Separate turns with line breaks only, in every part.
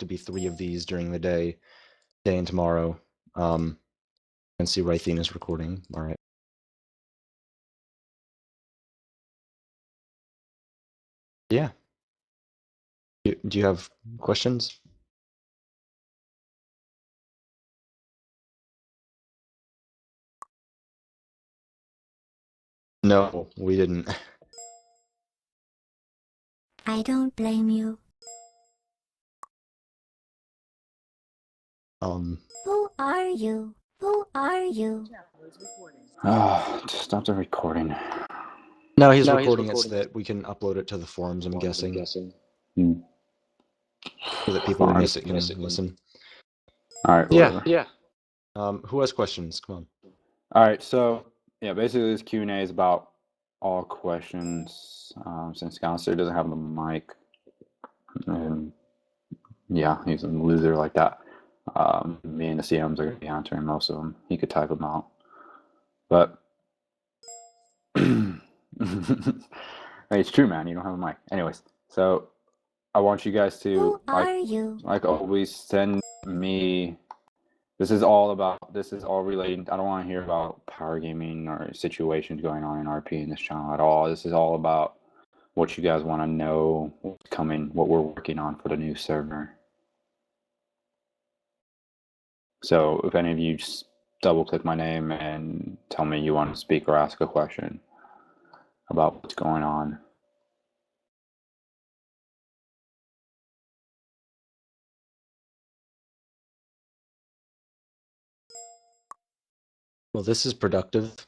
to be 3 of these during the day and tomorrow. And see Rhythene is recording. All right. Yeah. Do you have questions? No, we didn't.
I don't blame you. Who are you? Who are you?
Stop the recording.
No, he's recording it so that we can upload it to the forums, I'm guessing. So that people who miss it can listen.
Alright,
Yeah.
yeah.
Who has questions? Come on.
Alright, so yeah, basically this Q&A is about all questions. Since Counselor doesn't have the mic, and yeah, he's a loser like that. Me and the CMs are going to be answering most of them. He could type them out. But it's true, man. You don't have a mic. Anyways, so I want you guys to,
Who are you?
like always, send me. This is all relating. I don't want to hear about power gaming or situations going on in RP in this channel at all. This is all about what you guys want to know, what's coming, what we're working on for the new server. So if any of you just double click my name and tell me you want to speak or ask a question about what's going on.
Well, this is productive.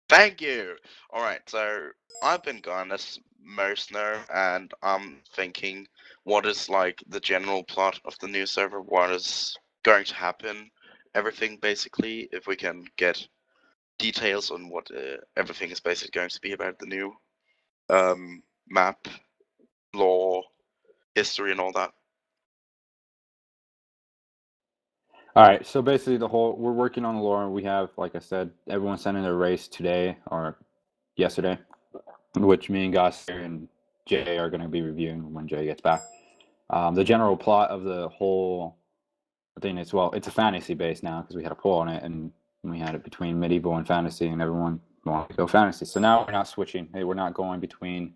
Thank you. All right, so I've been gone as Mercener, and I'm thinking, what is like the general plot of the new server? What is going to happen? Everything basically. If we can get details on what everything is basically going to be about the new map, lore, history, and all that.
All right, so basically we're working on the lore. We have, like I said, everyone sent in their race today or yesterday, which me and Gus and Jay are going to be reviewing when Jay gets back. The general plot of the whole thing is, well, it's a fantasy base now because we had a poll on it and we had it between medieval and fantasy, and everyone wanted to go fantasy. So now we're not switching. Hey, we're not going between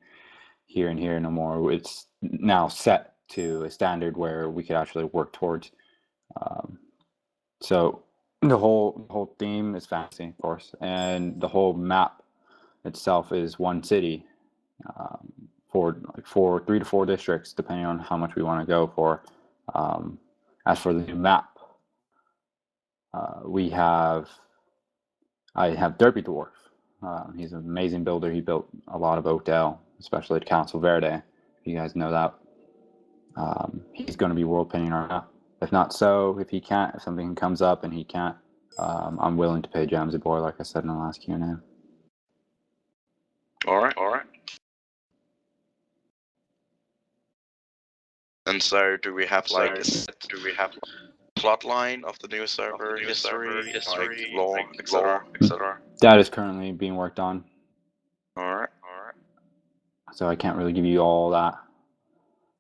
here and here no more. It's now set to a standard where we could actually work towards. So the whole theme is fantasy, of course, and the whole map itself is one city for 3 to 4 districts, depending on how much we want to go for. As for the new map, I have Derpy Dwarf. He's an amazing builder. He built a lot of Oakdale, especially at Council Verde. If you guys know that, he's going to be world pinning our map. If not so, if something comes up and he can't, I'm willing to pay Jamsy Boy, like I said in the last Q&A.
All right. And so, do we have like plot line of the new server, history, like lore, etc.?
That is currently being worked on.
All right.
So I can't really give you all that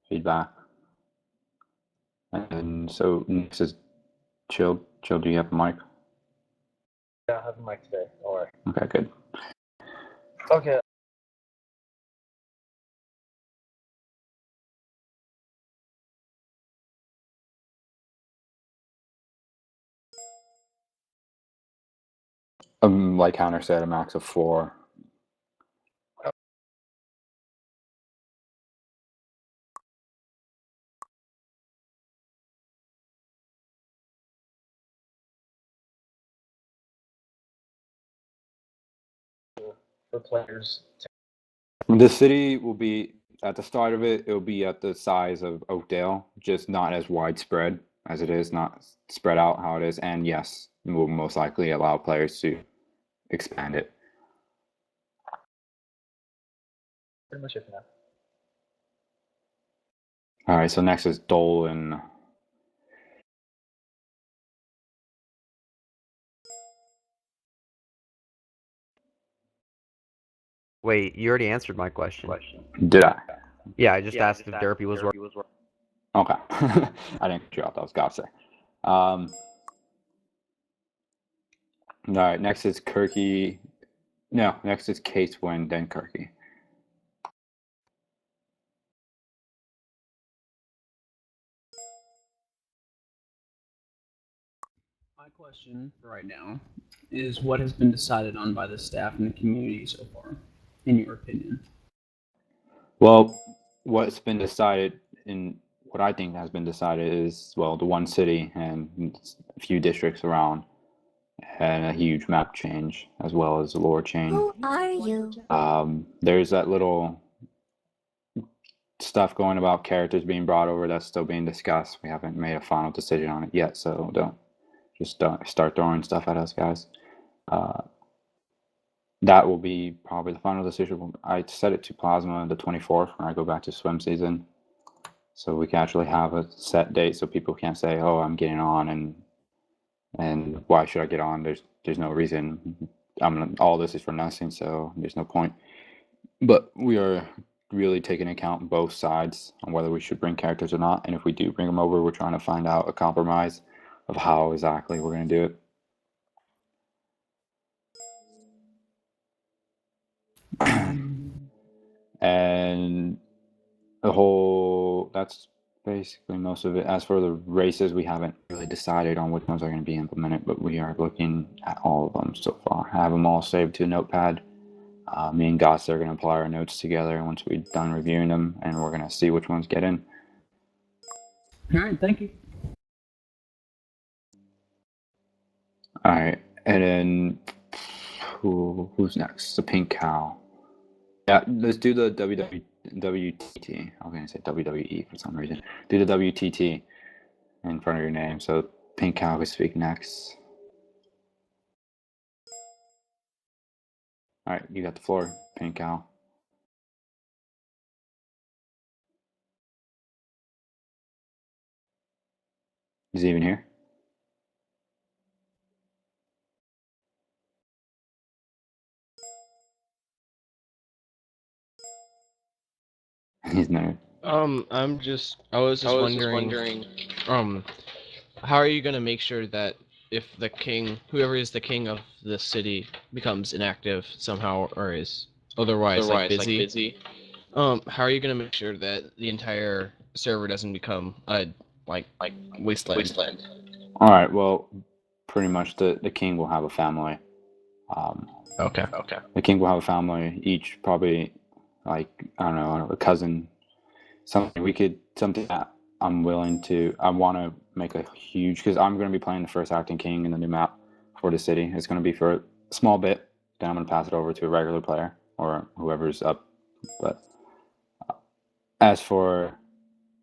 feedback. And so next is Chill. Chill, do you have a mic?
Yeah, I have a mic today. All right.
Okay, good.
Okay.
Like Counter said, a max of 4.
For players.
The city will be, at the start of it, it'll be at the size of Oakdale, just not as widespread as it is, not spread out how it is. And yes, we'll most likely allow players to expand it.
Pretty much it for now.
All right, so next is Dolan.
Wait, you already answered my question.
Did I?
Yeah, I just asked if Derpy was working.
Okay. I didn't cut you off. That was Gotse. All right, next is Kirky. No, next is Case Win, then Kirky.
My question for right now is what has been decided on by the staff and the community so far, in your opinion?
Well, what's been decided in what I think has been decided is, well, the one city and a few districts around, and a huge map change as well as a lore change.
Who are you?
There's that little stuff going about characters being brought over that's still being discussed. We haven't made a final decision on it yet, so don't start throwing stuff at us, guys. That will be probably the final decision. I set it to Plasma the 24th when I go back to swim season, so we can actually have a set date, so people can't say, "Oh, I'm getting on," and why should I get on? There's no reason. All this is for nothing, so there's no point. But we are really taking into account both sides on whether we should bring characters or not, and if we do bring them over, we're trying to find out a compromise of how exactly we're going to do it. And that's basically most of it. As for the races, we haven't really decided on which ones are going to be implemented, but we are looking at all of them so far. I have them all saved to a notepad. Me and Gotse are going to apply our notes together once we're done reviewing them, and we're going to see which ones get in.
All right, thank you.
All right, and then who's next? The Pink Cow. Yeah, let's do the WTT. I was going to say WWE for some reason. Do the WTT in front of your name. So Pink Cow can speak next. All right, you got the floor, Pink Cow. Is he even here? He's not.
I was just wondering, how are you gonna make sure that if the king, whoever is the king of the city, becomes inactive somehow or is otherwise busy, how are you gonna make sure that the entire server doesn't become a wasteland?
All right. Well, pretty much the king will have a family.
Okay.
The king will have a family. Each probably I don't know, a cousin. Something that I'm willing to. I want to make a huge, because I'm going to be playing the first acting king in the new map for the city. It's going to be for a small bit. Then I'm going to pass it over to a regular player or whoever's up. But as for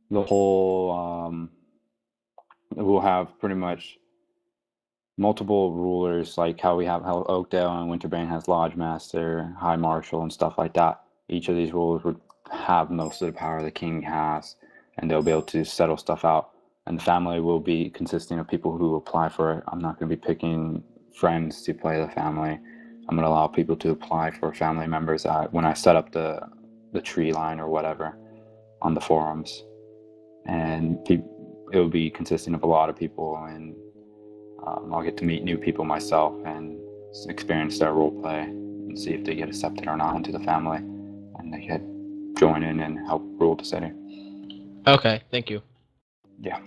the whole, we'll have pretty much multiple rulers, like how Oakdale and Winterbane has Lodge Master, High Marshal, and stuff like that. Each of these rulers would have most of the power the king has, and they'll be able to settle stuff out. And the family will be consisting of people who apply for it. I'm not going to be picking friends to play the family. I'm going to allow people to apply for family members when I set up the tree line or whatever on the forums. And it will be consisting of a lot of people, and I'll get to meet new people myself and experience their role play and see if they get accepted or not into the family, and they get join in and help rule the city.
Okay, thank you.
Yeah.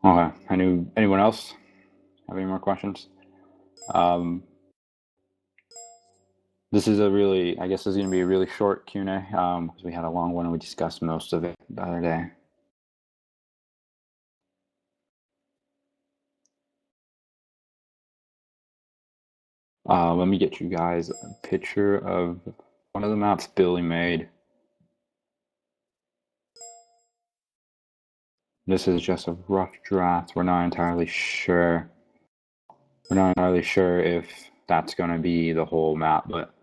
Okay. Anyone else have any more questions? This is I guess this is going to be a really short Q&A because we had a long one and we discussed most of it the other day. Let me get you guys a picture of one of the maps Billy made. This is just a rough draft. We're not entirely sure if that's going to be the whole map, but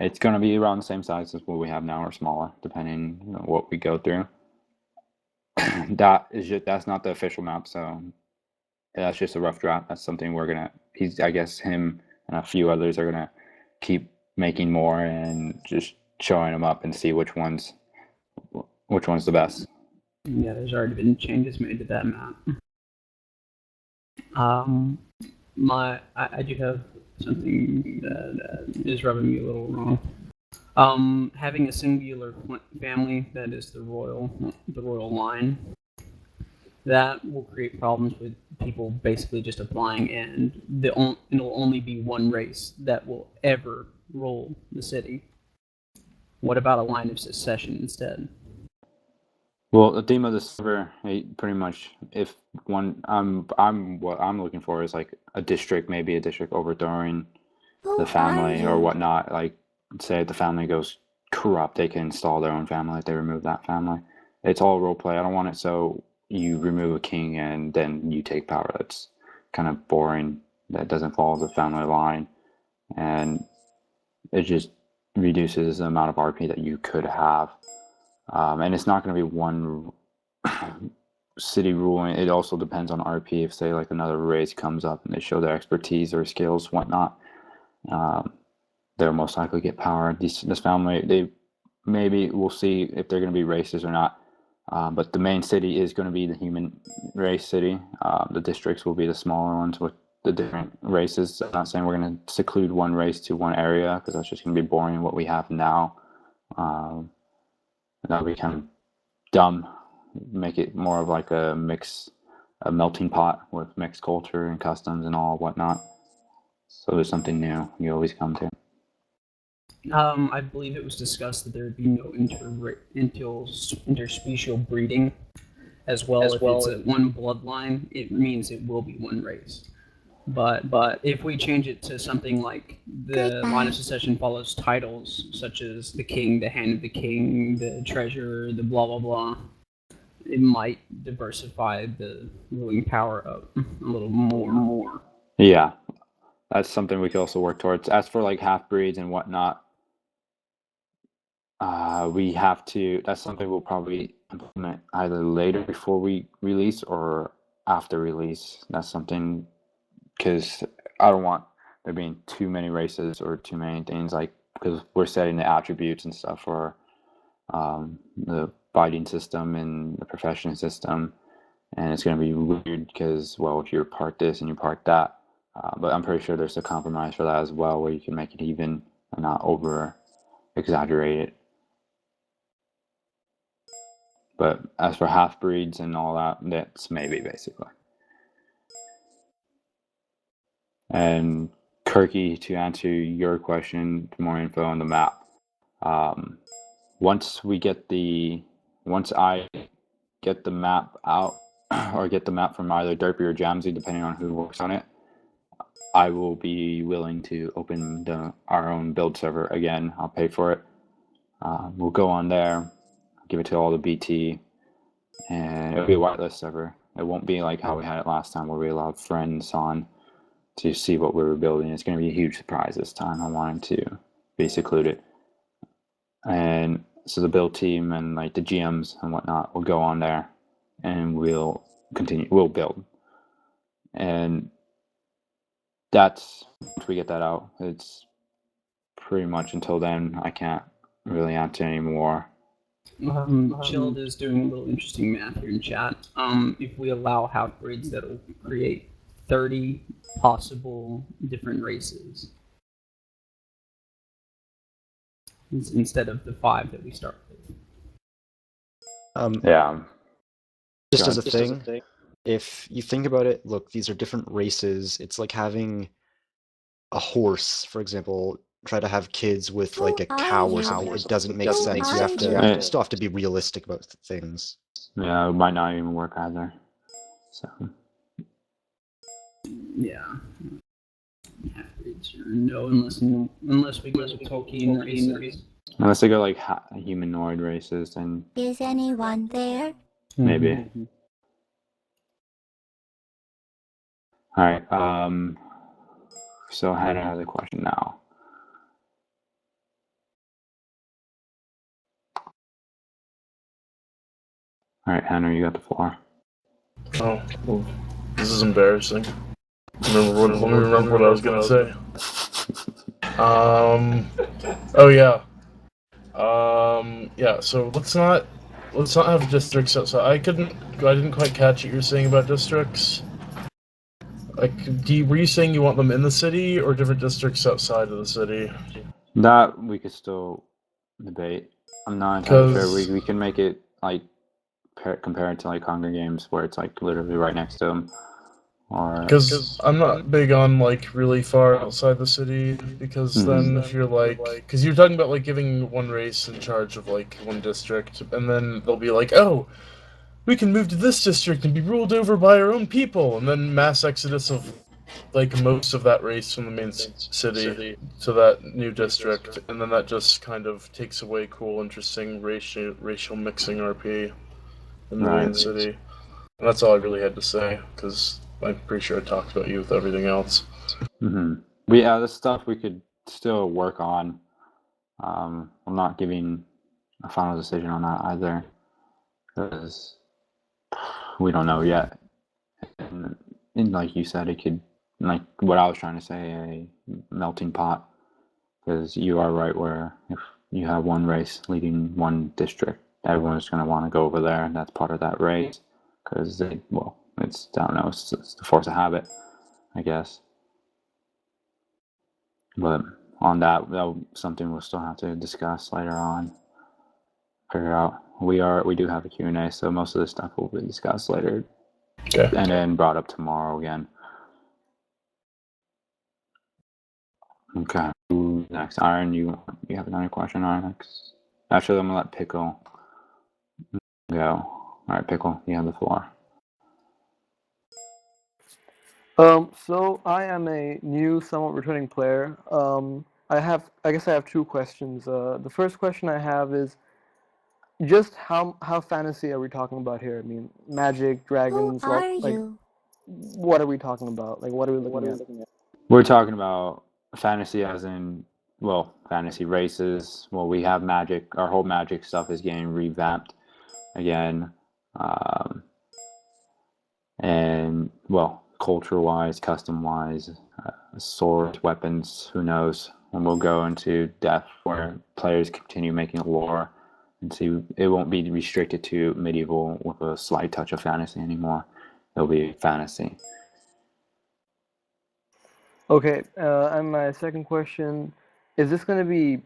it's going to be around the same size as what we have now or smaller, depending on what we go through. That's not the official map, so that's just a rough draft. That's something we're gonna. I guess him and a few others are gonna keep making more and just showing them up and see which one's the best.
Yeah, there's already been changes made to that map. I do have something that is rubbing me a little wrong. Having a singular family that is the royal line, that will create problems with people basically just applying, and it'll only be one race that will ever rule the city. What about a line of succession instead?
Well, the theme of the server, pretty much, if one, what I'm looking for is like a district, maybe a district overthrowing the family or whatnot. Like, say the family goes corrupt, they can install their own family if they remove that family. It's all roleplay. I don't want it so you remove a king and then you take power. That's kind of boring. That doesn't follow the family line, and it just reduces the amount of RP that you could have. And it's not going to be one city ruling. It also depends on RP. If, say, like another race comes up and they show their expertise or skills, whatnot, they'll most likely get power. This family, we'll see if they're going to be races or not. But the main city is going to be the human race city. The districts will be the smaller ones with the different races. I'm not saying we're going to seclude one race to one area, because that's just going to be boring what we have now. That would be kind of dumb. Make it more of like a melting pot with mixed culture and customs and all whatnot. So there's something new you always come to.
I believe it was discussed that there would be no interspecial breeding, as well. If it's one bloodline, it means it will be one race. But if we change it to something like the line of succession follows titles, such as the king, the hand of the king, the treasurer, the blah blah blah, it might diversify the ruling power up a little more.
Yeah, that's something we could also work towards. As for like half breeds and whatnot, we have to. That's something we'll probably implement either later before we release or after release. That's something, because I don't want there being too many races or too many things, like, because we're setting the attributes and stuff for the fighting system and the profession system, and it's going to be weird because, well, if you're part this and you part that, but I'm pretty sure there's a compromise for that as well, where you can make it even and not over exaggerate it. But as for half breeds and all that, that's maybe basically. And Kirky, to answer your question, more info on the map. Once I get the map out, or get the map from either Derpy or Jamsy, depending on who works on it, I will be willing to open our own build server again. I'll pay for it. We'll go on there, give it to all the BT, and it'll be a whitelist server. It won't be like how we had it last time, where we allowed friends on to see what we were building. It's going to be a huge surprise this time. I wanted to be secluded. And so the build team and like the GMs and whatnot will go on there, and we'll build. And that's, once we get that out, it's pretty much until then I can't really answer anymore.
Chilled is doing a little interesting math here in chat. If we allow half breeds, that'll create 30 possible different races instead of the 5 that we start with.
Yeah.
Just as a thing, if you think about it, look, these are different races. It's like having a horse, for example, try to have kids with like a cow or something. It doesn't make sense. You have to still have to be realistic about things.
Yeah, it might not even work either. So.
Yeah. Half-breeds, no, unless we go to Tolkien races.
Unless they go like humanoid races, then
Is anyone there?
maybe. All right. So Hannah has a question now. All right, Hannah, you got the floor.
Oh, well, this is embarrassing. Let me remember what I was gonna say. Oh yeah. Yeah. So let's not have districts outside. I didn't quite catch what you're saying about districts. Like, were you saying you want them in the city or different districts outside of the city?
That we could still debate. I'm not entirely sure. We can make it like compare it to like Hunger Games, where it's like literally right next to them.
Because I'm not big on like really far outside the city, because then if you're like, because you're talking about like giving one race in charge of like one district, and then they'll be like, oh, we can move to this district and be ruled over by our own people, and then mass exodus of like most of that race from the main city to that new district, and then that just kind of takes away cool, interesting racial mixing RP in the main city. And that's all I really had to say, because I'm pretty sure I talked about you with everything else.
Yeah, this stuff we could still work on. I'm not giving a final decision on that either, because we don't know yet. And like you said, it could, like what I was trying to say, a melting pot. Because you are right, where if you have one race leading one district, everyone's going to want to go over there, and that's part of that race. Because I don't know, it's the force of habit, I guess. But on that something we'll still have to discuss later on. Figure out. We do have a Q&A, so most of this stuff will be discussed later.
Okay.
And then brought up tomorrow again. Okay. Who's next? Iron, you have another question, Iron? Next. Actually, I'm gonna let Pickle go. All right, Pickle, you have the floor.
So I am a new, somewhat returning player. I guess I have two questions. The first question I have is just how fantasy are we talking about here? I mean, magic, dragons,
Who are
like
you?
what are we talking about? Like what are we looking at?
We're talking about fantasy as in, well, fantasy races. Well, we have magic. Our whole magic stuff is getting revamped again. And, well, culture-wise, custom-wise, swords, weapons, who knows. And we'll go into depth where players continue making a lore and see it won't be restricted to medieval with a slight touch of fantasy anymore. It'll be fantasy.
Okay, and my second question, is this going to be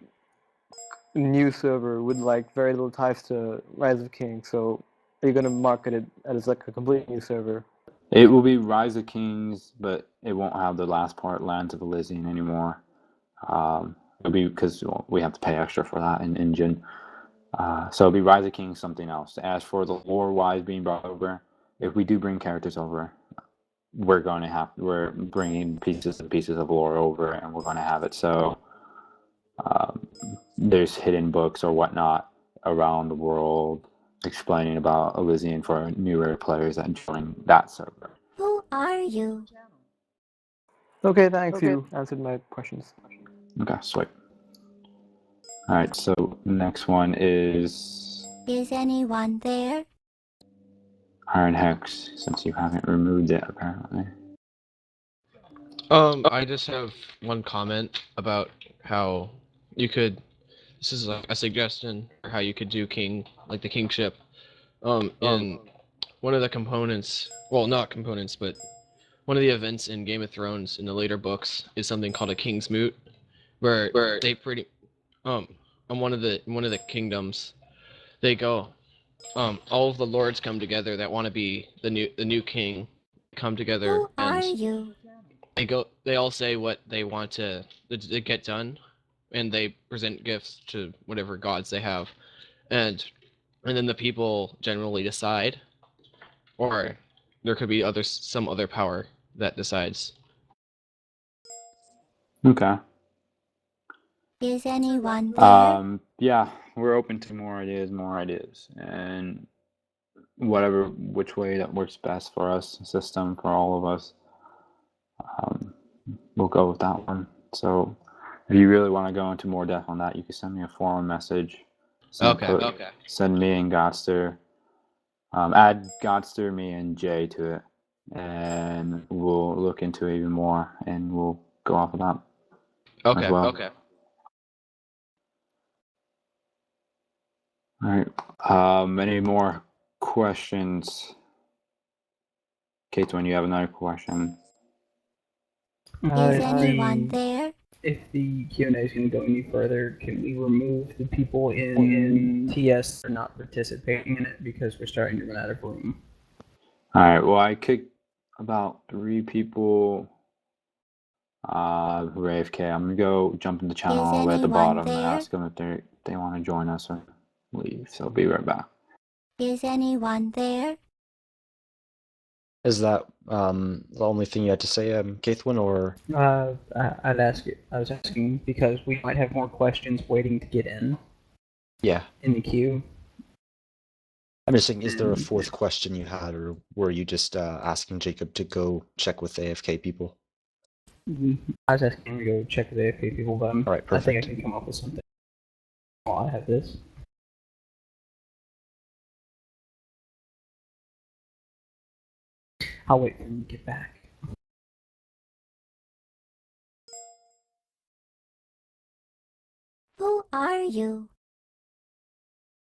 a new server with like very little ties to Rise of Kings? So are you going to market it as like a completely new server?
It will be Rise of Kings, but it won't have the last part, Lands of Elysian, anymore. It'll be because we have to pay extra for that in engine. So it'll be Rise of Kings, something else. As for the lore-wise being brought over, if we do bring characters over, we're bringing pieces and pieces of lore over, and we're going to have it so there's hidden books or whatnot around the world explaining about Elysian for newer players that join that server.
Who are you?
Okay, thanks. You answered my questions.
Okay, sweet. All right, so next one is
Is anyone there?
Iron Hex, since you haven't removed it apparently.
I just have one comment about how you could. This is like a suggestion for how you could do the kingship. In one of the components, well, not components, but one of the events in Game of Thrones in the later books is something called a King's Moot, where they pretty, on one of the kingdoms, they go, all of the lords come together that want to be the new king, come together.
Who are
and
you?
They all say what they want to get done, and they present gifts to whatever gods they have, and then the people generally decide, or there could be some other power that decides.
Okay.
Is anyone there?
Yeah, we're open to more ideas, and which way that works best for us, system for all of us. we'll go with that one. So if you really want to go into more depth on that, you can send me a forum message.
Okay.
Send me and Godster. Add Godster, me, and Jay to it, and we'll look into it even more, and we'll go off of that.
Okay.
As well.
Okay.
All right. Any more questions? Kate, when you have another question.
Is anyone there?
If the Q&A is going to go any further, can we remove the people in TS that are not participating in it because we're starting to run out of room?
All right. Well, I kicked about 3 people who are AFK. I'm gonna go jump in the channel all the way at the
anyone
bottom and
there?
ask them if they want to join us or leave. So I'll be right back.
Is anyone there?
Is that the only thing you had to say, Kathwin, or
I'd ask it. I was asking because we might have more questions waiting to get in
yeah?
the queue.
I'm just saying, is there a fourth question you had, or were you just asking Jacob to go check with AFK people?
I was asking him to go check with AFK people, but
All right,
I think I
perfect.
can come up with something while I have this. I'll wait for him to get back.
Who are you?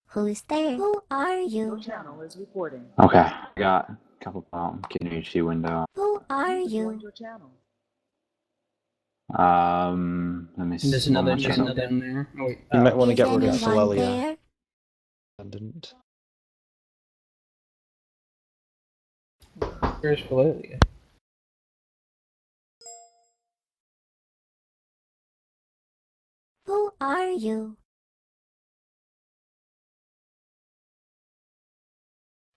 Who's there? Who are you?
Channel is recording.
Okay. Got a couple KNHC window.
Who are you?
Your channel.
Let me see.
There's another channel down there. Oh, wait.
You might want to
Is
get rid of
anyone
Philelia.
there?
I didn't.
Where's Philelia?
Who are you?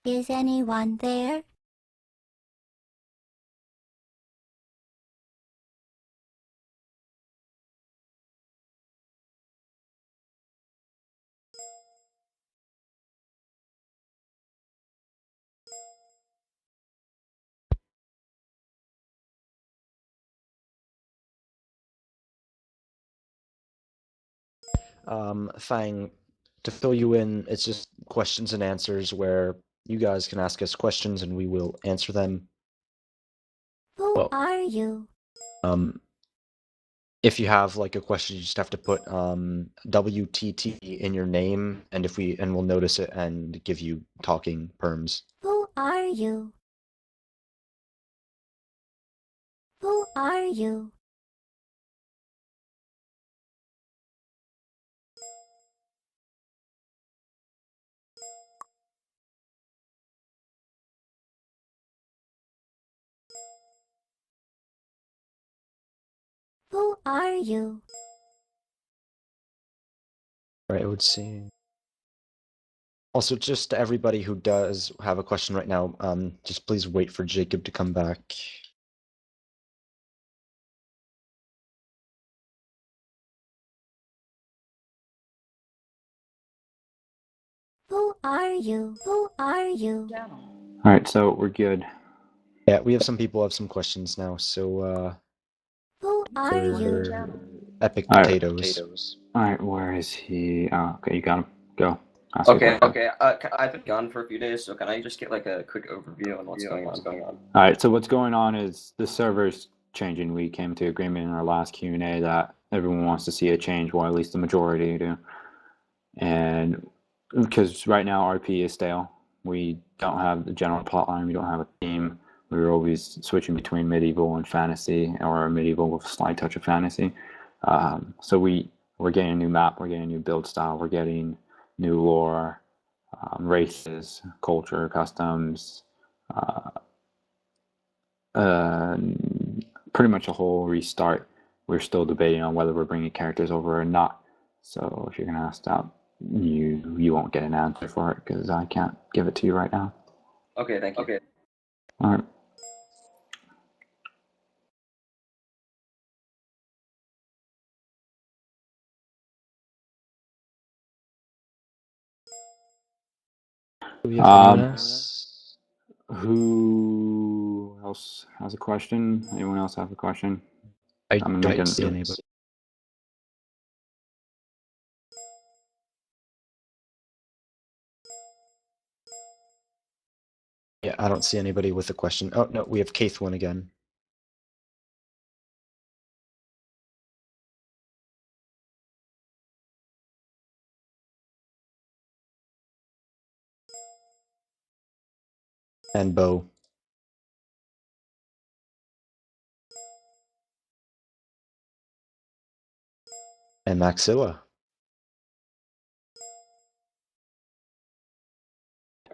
Is anyone there?
Fang, to fill you in, it's just questions and answers where you guys can ask us questions and we will answer them.
Who
Well,
are you?
If you have like a question, you just have to put WTT in your name, and we'll notice it and give you talking perms.
Who are you? Who are you? Who are you?
Right, it would seem. Also, just to everybody who does have a question right now, just please wait for Jacob to come back.
Who are you? Who are you?
All right, so we're good.
Yeah, we have some people have some questions now, so
Who are you?
Epic
All right.
Potatoes.
All right, where is he? Oh, okay, you got him. Go. Ask
Okay,
your question.
okay. I've been gone for a few days, so can I just get like a quick overview on what's going on?
All right, so what's going on is the server's changing. We came to agreement in our last Q&A that everyone wants to see a change, well, at least the majority do. And because right now RP is stale, we don't have the general plotline, we don't have a theme. We were always switching between medieval and fantasy, or medieval with a slight touch of fantasy. So we're getting a new map, we're getting a new build style, we're getting new lore, races, culture, customs, pretty much a whole restart. We're still debating on whether we're bringing characters over or not. So if you're going to ask that, you won't get an answer for it because I can't give it to you right now.
Okay, thank you. Okay.
All right.
Do we have anyone else?
Who else has a question? Anyone else have a question?
I
I'm gonna make
don't
it-
see anybody. Yeah, I don't see anybody with a question. Oh, no, we have Keith one again. And Bo. And Maxilla.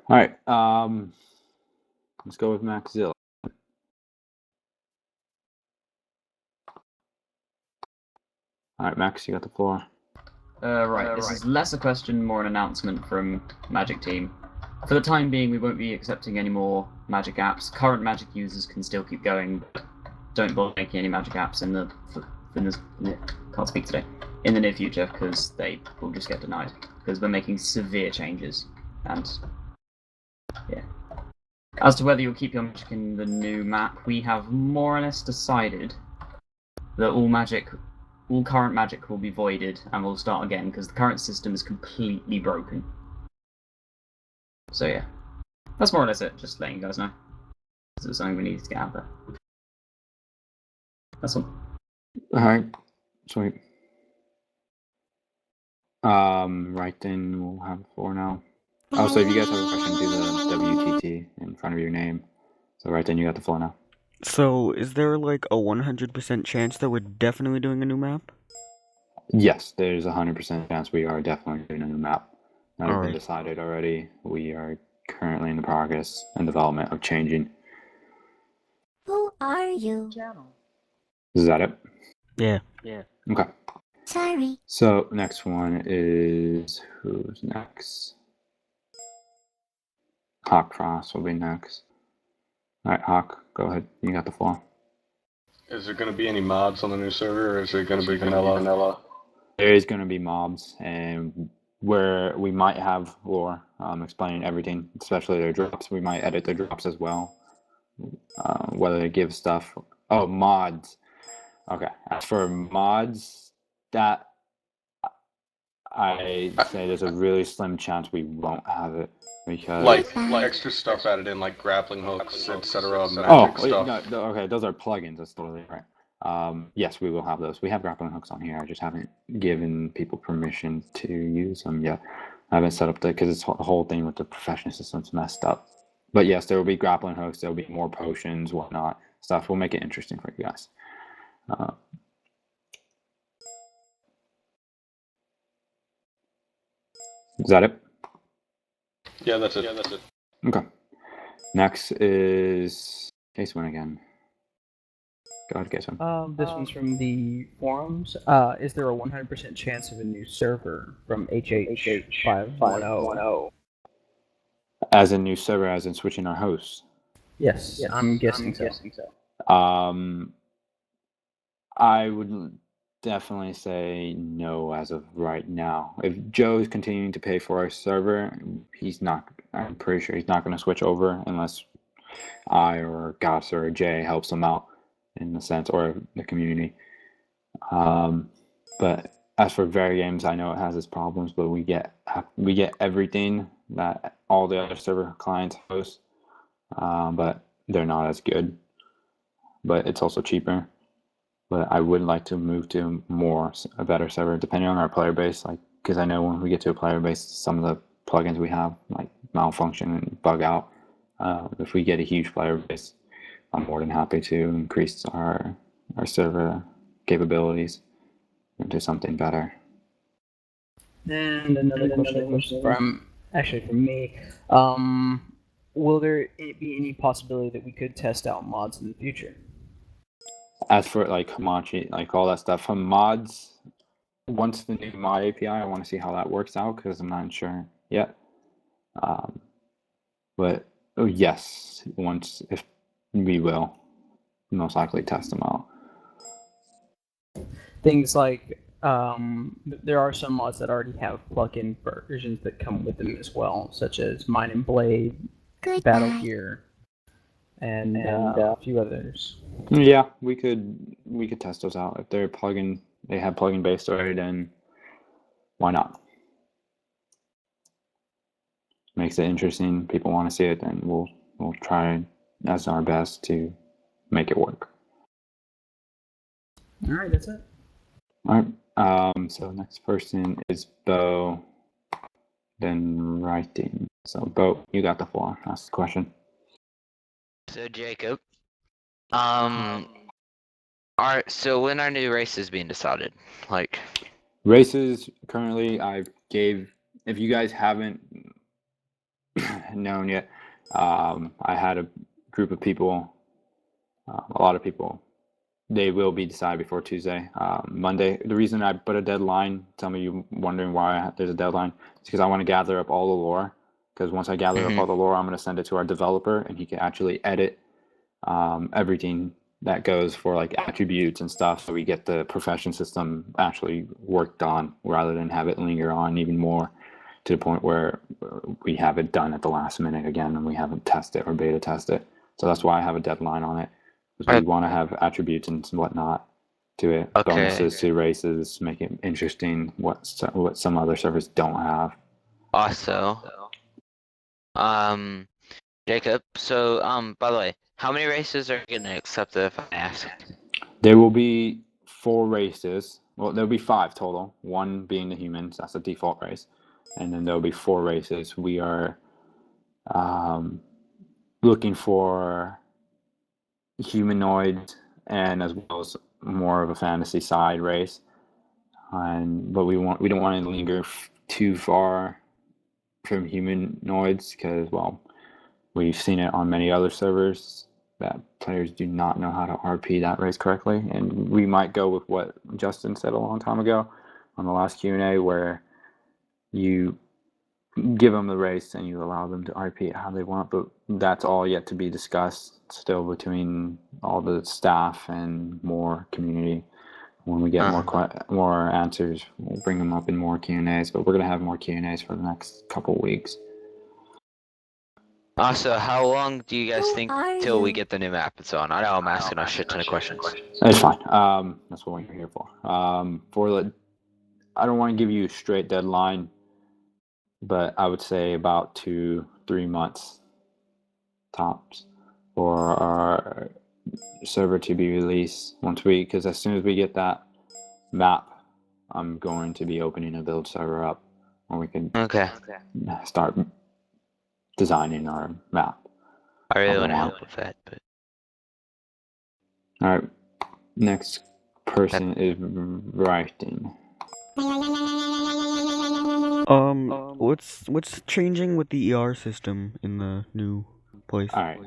All right. Let's go with Maxilla. All right, Max, you got the floor.
Right, this is less a question, more an announcement from Magic Team. For the time being, we won't be accepting any more Magic apps. Current Magic users can still keep going, but don't bother making any Magic apps in the can't speak today, in the near future, because they will just get denied. Because we're making severe changes, and yeah. As to whether you'll keep your Magic in the new map, we have more or less decided that all current Magic will be voided and we'll start again because the current system is completely broken. So yeah, that's more or less it. Just letting you guys know. This is something we need to get out there. That's all.
All right, sweet. Right then, we'll have the floor now. Oh, so if you guys have a question, do the WTT in front of your name. So right then, you got the floor now.
So, is there like a 100% chance that we're definitely doing a new map?
Yes, there's a 100% chance we are definitely doing a new map. That has been
Alright.
decided already. We are currently in the progress and development of changing.
Who are you?
Is that it?
Yeah.
Okay.
Sorry.
So next one is who's next? Hawk Frost will be next. All right, Hawk, go ahead. You got the floor.
Is there going to be any mods on the new server, or is it going to be vanilla?
There is going to be mobs, and where we might have lore explaining everything, especially their drops. We might edit their drops as well. Whether they give stuff. Oh, mods. Okay. As for mods, that I say there's a really slim chance we won't have it because
Like extra stuff added in, like grappling hooks, etc. Magic stuff.
No, okay, those are plugins. That's totally right. Yes, we will have those. We have grappling hooks on here. I just haven't given people permission to use them yet. I haven't set up because it's the whole thing with the profession system's messed up. But yes, there will be grappling hooks. There will be more potions, whatnot stuff. We'll make it interesting for you guys. Is that it?
Yeah, that's it.
Okay. Next is Case One again. Go ahead, Case One.
This one's from the forums. Is there a 100% chance of a new server from HH510?
As a new server, as in switching our hosts.
Yes, I'm guessing so.
I would definitely say no as of right now. If Joe is continuing to pay for our server, I'm pretty sure he's not going to switch over unless I or Gus or Jay helps him out in the sense, or the community. But as for Varigames, I know it has its problems, but we get everything that all the other server clients host, but they're not as good. But it's also cheaper. But I would like to move to a better server, depending on our player base. Like, because I know when we get to a player base, some of the plugins we have like malfunction and bug out. If we get a huge player base, I'm more than happy to increase our server capabilities into something better.
And another question from me. Will there be any possibility that we could test out mods in the future?
As for like Hamachi, like all that stuff from mods, once the new mod API, I want to see how that works out because I'm not sure yet. But yes, if we will most likely test them out.
Things like there are some mods that already have plug-in versions that come with them as well, such as Mine and Blade, Battle Gear, and a few others.
Yeah, we could test those out. If they have plugin based already, then why not? Makes it interesting. People want to see it, then we'll try as our best to make it work.
All right, that's it.
All right. So next person is Bo. Then writing. So Bo, you got the floor. Ask the question.
So Jacob, so when are new races being decided? Like
races currently, if you guys haven't known yet, I had a group of people, a lot of people. They will be decided before Tuesday. Monday, the reason I put a deadline, some of you wondering why there's a deadline, is because I want to gather up all the lore. Because once I gather up all the lore, I'm going to send it to our developer, and he can actually edit everything that goes for like attributes and stuff, so we get the profession system actually worked on, rather than have it linger on even more to the point where we have it done at the last minute again, and we haven't tested or beta tested. So that's why I have a deadline on it. Because we want to have attributes and whatnot to it, bonuses to races, make it interesting. What some other servers don't have.
also, Jacob. So by the way, how many races are going to accept it if I ask?
There will be 4 races. Well, there'll be 5 total. 1 being the humans. That's the default race, and then there'll be 4 races. We are looking for humanoid and as well as more of a fantasy side race, but we don't want to linger too far from humanoids, because we've seen it on many other servers that players do not know how to RP that race correctly, and we might go with what Justin said a long time ago on the last Q&A, where you give them the race and you allow them to RP it how they want, but that's all yet to be discussed still between all the staff and more community. When we get more answers, we'll bring them up in more Q&As, but we're going to have more Q&As for the next couple weeks.
Also, how long do you guys think till we get the new map and so on? I know I'm asking a shit ton of questions.
It's fine. That's what we're here for. I don't want to give you a straight deadline, but I would say about 2-3 months tops for our server to be released because as soon as we get that map, I'm going to be opening a build server up where we can start designing our map.
I really want to help with that, but
all right, next person is writing.
What's changing with the ER system in the new place?
All right.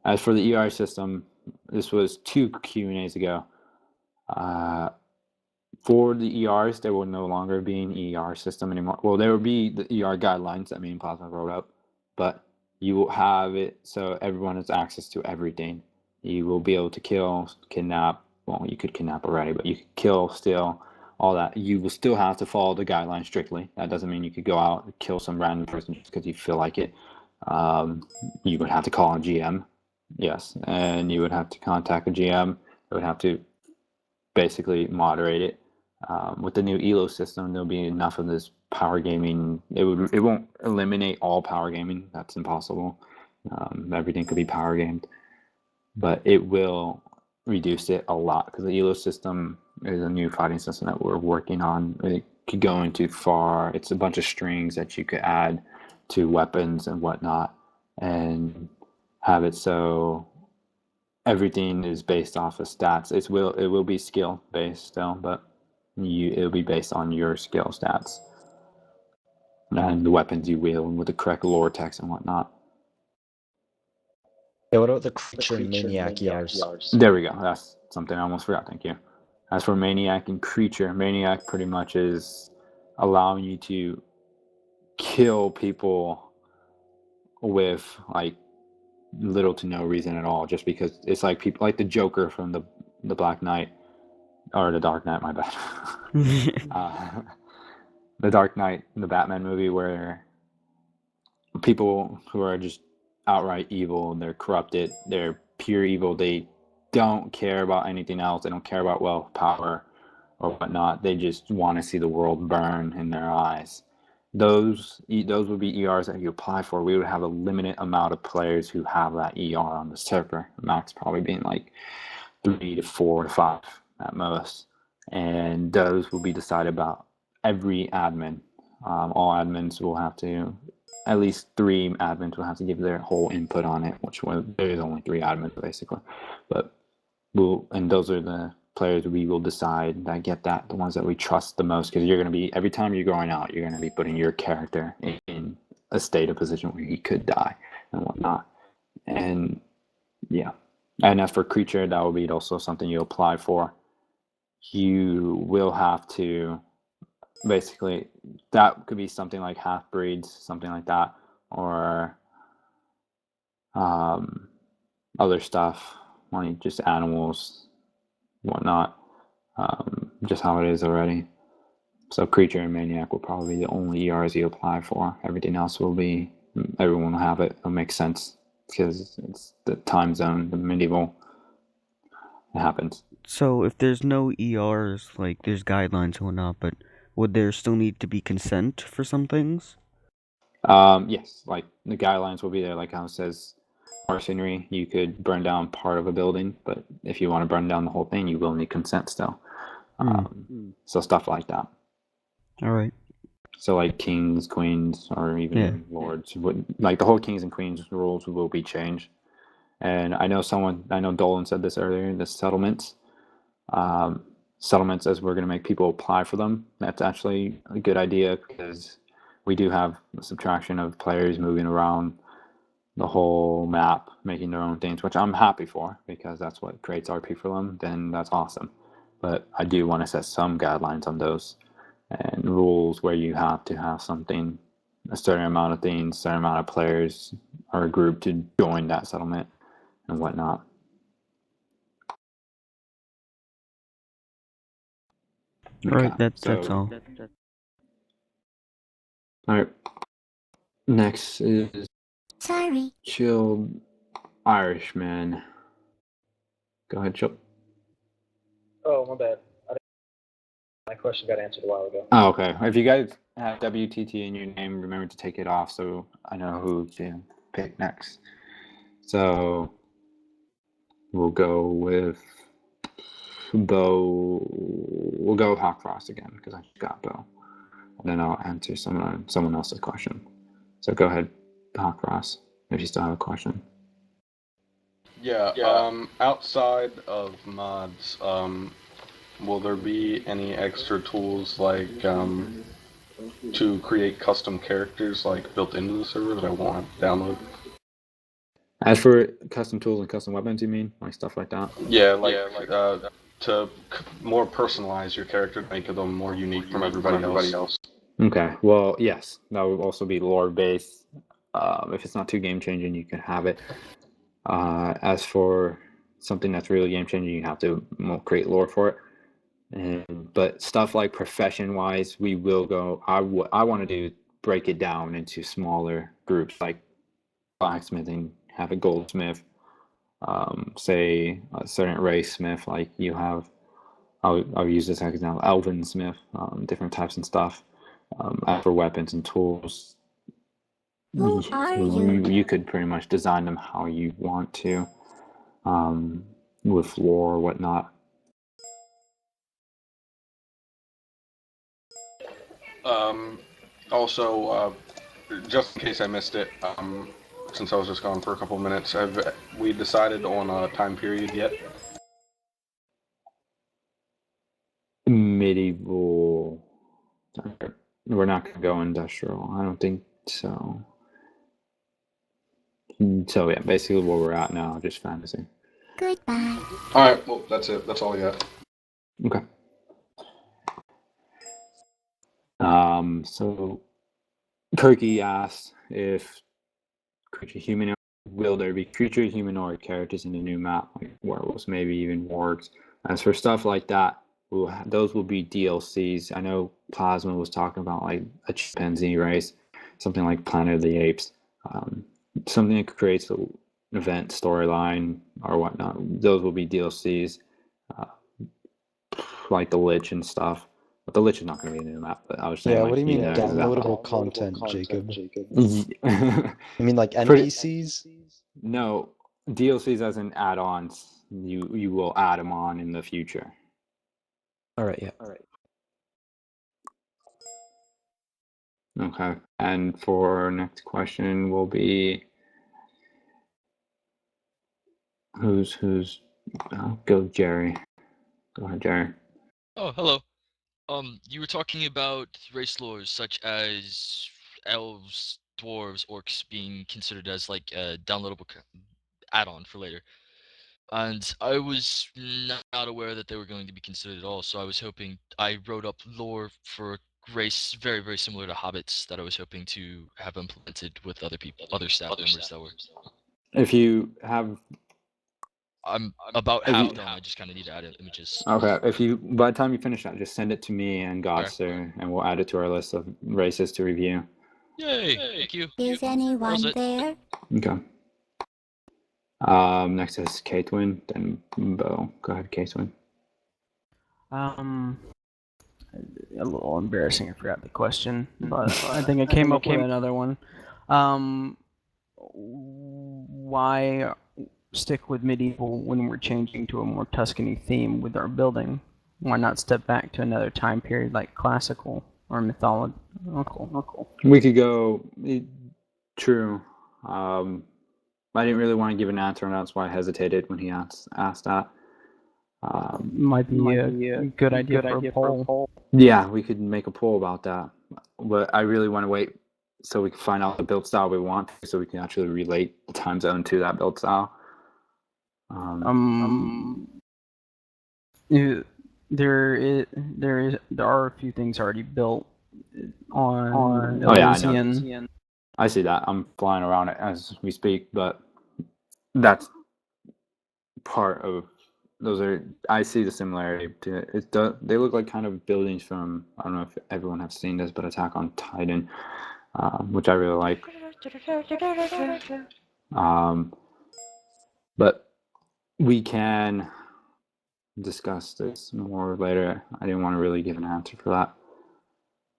As for the ER system, this was 2 Q&As ago. For the ERs, there will no longer be an ER system anymore. Well, there will be the ER guidelines that me and Plasma wrote up, but you will have it so everyone has access to everything. You will be able to kill, kidnap. Well, you could kidnap already, but you could kill, steal, all that. You will still have to follow the guidelines strictly. That doesn't mean you could go out and kill some random person just because you feel like it. You would have to call a GM, yes, and you would have to contact a GM. It would have to basically moderate it. With the new ELO system, there'll be enough of this power gaming. It won't eliminate all power gaming. That's impossible. Everything could be power gamed, but it will reduce it a lot because the ELO system is a new fighting system that we're working on. It could go into far. It's a bunch of strings that you could add to weapons and whatnot, and have it so everything is based off of stats. It will be skill based still, but it'll be based on your skill stats and the weapons you wield with the correct lore text and whatnot.
Yeah, what about the creature and maniac ERs?
There we go. That's something I almost forgot. Thank you. As for maniac and creature, maniac pretty much is allowing you to kill people with like little to no reason at all, just because it's like people like the Joker from the Black Knight, or the Dark Knight, my bad. The Dark Knight, the Batman movie, where people who are just outright evil, they're corrupted, they're pure evil. They don't care about anything else. They don't care about wealth, power, or whatnot. They just want to see the world burn in their eyes. Those would be ERs that you apply for. We would have a limited amount of players who have that ER on the server. Max probably being like 3 to 4 to 5 at most. And those will be decided about every admin. All admins will have to, at least 3 admins will have to give their whole input on it, which there is only 3 admins basically. But and those are the players we will decide that get that, the ones that we trust the most, because you're going to be, every time you're going out, you're going to be putting your character in a state of position where he could die and whatnot. And yeah. And as for creature, that will be also something you apply for. You will have to basically, that could be something like half breeds, something like that, or other stuff, like just animals, whatnot, just how it is already. So creature and maniac will probably be the only ERs you apply for. Everything else will be, everyone will have it. It'll make sense because it's the time zone, the medieval. It happens.
So if there's no ERs, like there's guidelines and whatnot, but would there still need to be consent for some things?
Yes, like the guidelines will be there, like how it says arsonery, you could burn down part of a building, but if you want to burn down the whole thing, you will need consent still. So stuff like that.
All right.
So like kings, queens, or even lords, like the whole kings and queens rules will be changed. And I know Dolan said this earlier, the settlements. Settlements, as we're going to make people apply for them, that's actually a good idea because we do have a subtraction of players moving around the whole map, making their own things, which I'm happy for because that's what creates RP for them. Then that's awesome. But I do want to set some guidelines on those and rules where you have to have something, a certain amount of things, a certain amount of players or a group to join that settlement and whatnot.
All right, that's all.
All right. Next is
Sorry.
Chilled Irishman. Go ahead, Chill.
Oh, my bad. My question got answered a while ago.
Oh, okay. If you guys have WTT in your name, remember to take it off so I know who to pick next. So we'll go with Bo. We'll go with Hawkfrost again because I got Bo. And then I'll answer someone else's question. So go ahead, Hawkfrost, if you still have a question.
Yeah. Outside of mods, will there be any extra tools like to create custom characters like built into the server that I won't have to download?
As for custom tools and custom weapons, you mean? Like stuff like that?
Yeah, to more personalize your character, make them more unique from everybody else.
Okay, well, yes, that would also be lore-based. If it's not too game-changing, you can have it. As for something that's really game-changing, you have to create lore for it. But stuff like profession-wise, we will go. I want to break it down into smaller groups, like blacksmithing, have a goldsmith, say a certain race smith, like you have. I'll use this as example, elven smith, different types and stuff. As for weapons and tools, you could pretty much design them how you want to, with lore or whatnot.
Also, just in case I missed it, since I was just gone for a couple of minutes, have we decided on a time period yet?
Medieval. We're not going to go industrial. I don't think so. So yeah, basically where we're at now, just fantasy.
Goodbye.
Alright, well, that's it. That's all I got.
Okay. So Kirky asked if will there be creature humanoid characters in the new map, like werewolves, maybe even wargs. As for stuff like that, those will be DLCs. I know Plasma was talking about like a chimpanzee race, something like Planet of the Apes. something that creates an event storyline or whatnot. Those will be DLCs, uh, like the Lich and stuff. But the Lich is not going to be in the map. But I was saying,
Yeah,
like,
what do you mean
either
downloadable content, Jacob?
I
You mean like NPCs?
No, DLCs as in add-ons. You will add them on in the future.
All right, yeah.
Okay, and for our next question will be who's I'll go Jerry. Go ahead, Jerry.
Oh, hello. You were talking about race lores such as elves, dwarves, orcs being considered as like a downloadable add-on for later. And I was not aware that they were going to be considered at all, so I was hoping I wrote up lore for race very, very similar to hobbits that I was hoping to have implemented with other people, other staff members that were.
If you have,
I'm about
if
half
you-
done. I just kind of need to add in images.
Okay, if you by the time you finish that, just send it to me and Godster, and we'll add it to our list of races to review.
Yay! Thank you.
Is anyone there?
Okay. Next is K-Twin, then Bo. Go ahead, K-Twin.
A little embarrassing. I forgot the question, but I think I came up with another one. Why stick with medieval when we're changing to a more Tuscany theme with our building? Why not step back to another time period like classical or mythological?
We could go. True. I didn't really want to give an answer, and that's why I hesitated when he asked that.
Might be a good idea for a poll.
Yeah, we could make a poll about that, but I really want to wait so we can find out the build style we want, so we can actually relate the time zone to that build style.
There are a few things already built on
Oh yeah, I know.
Elysian.
I see that. I'm flying around it as we speak, but that's part of those are. I see the similarity to it. They look like kind of buildings from, I don't know if everyone has seen this, but Attack on Titan, which I really like. But we can discuss this more later. I didn't want to really give an answer for that,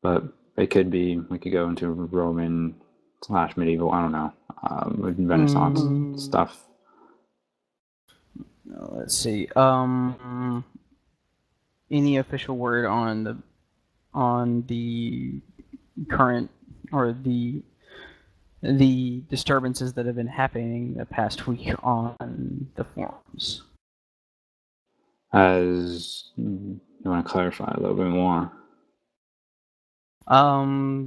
but it could be we could go into Roman / medieval. I don't know, with Renaissance stuff.
Let's see. Any official word on the current or the disturbances that have been happening the past week on the forums?
As you want to clarify a little bit more.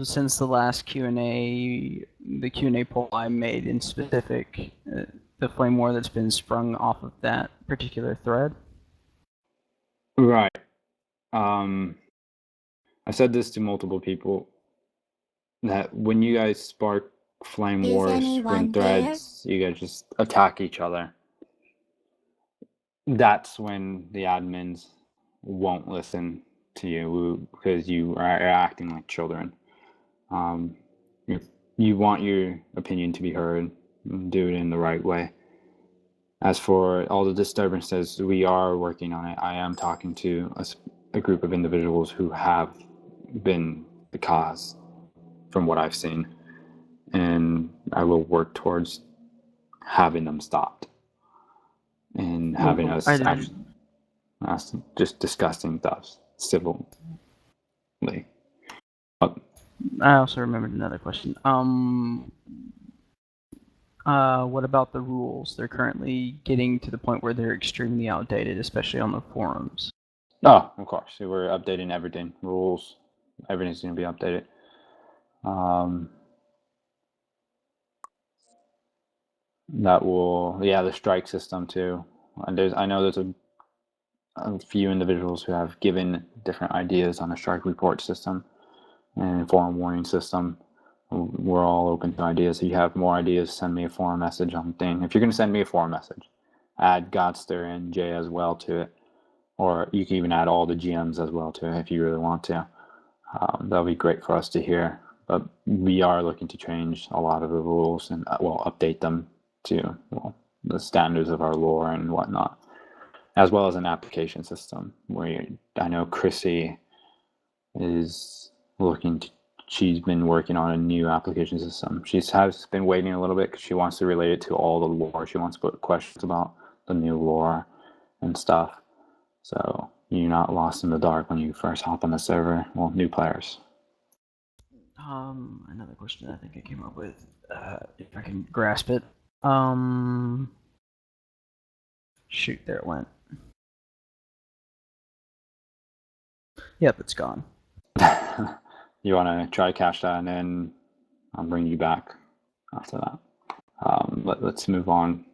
Since the last Q&A, the Q&A poll I made in specific, the flame war that's been sprung off of that particular thread.
Right. I said this to multiple people, that when you guys spark flame
Is
wars
anyone
when threads, you guys just attack each other. That's when the admins won't listen to you because you are acting like children. You want your opinion to be heard, do it in the right way. As for all the disturbances, we are working on it. I am talking to a group of individuals who have been the cause from what I've seen, and I will work towards having them stopped and having us just discussing stuff civilly.
I also remembered another question. What about the rules? They're currently getting to the point where they're extremely outdated, especially on the forums.
Oh, of course. We're updating everything. Rules. Everything's going to be updated. That will, the strike system too. And I know there's a few individuals who have given different ideas on a strike report system and forum warning system. We're all open to ideas. If you have more ideas, send me a forum message on the thing. If you're going to send me a forum message, add Godster and Jay as well to it. Or you can even add all the GMs as well to it if you really want to. That'll be great for us to hear but we are looking to change a lot of the rules and update them to the standards of our lore and whatnot, as well as an application system where I know Chrissy is looking to. She's been working on a new application system. She has been waiting a little bit because she wants to relate it to all the lore. She wants to put questions about the new lore and stuff. So you're not lost in the dark when you first hop on the server. Well, new players.
Another question I think I came up with, if I can grasp it. Shoot, there it went. Yep, it's gone.
You want to try to catch that, and then I'll bring you back after that. Let's move on.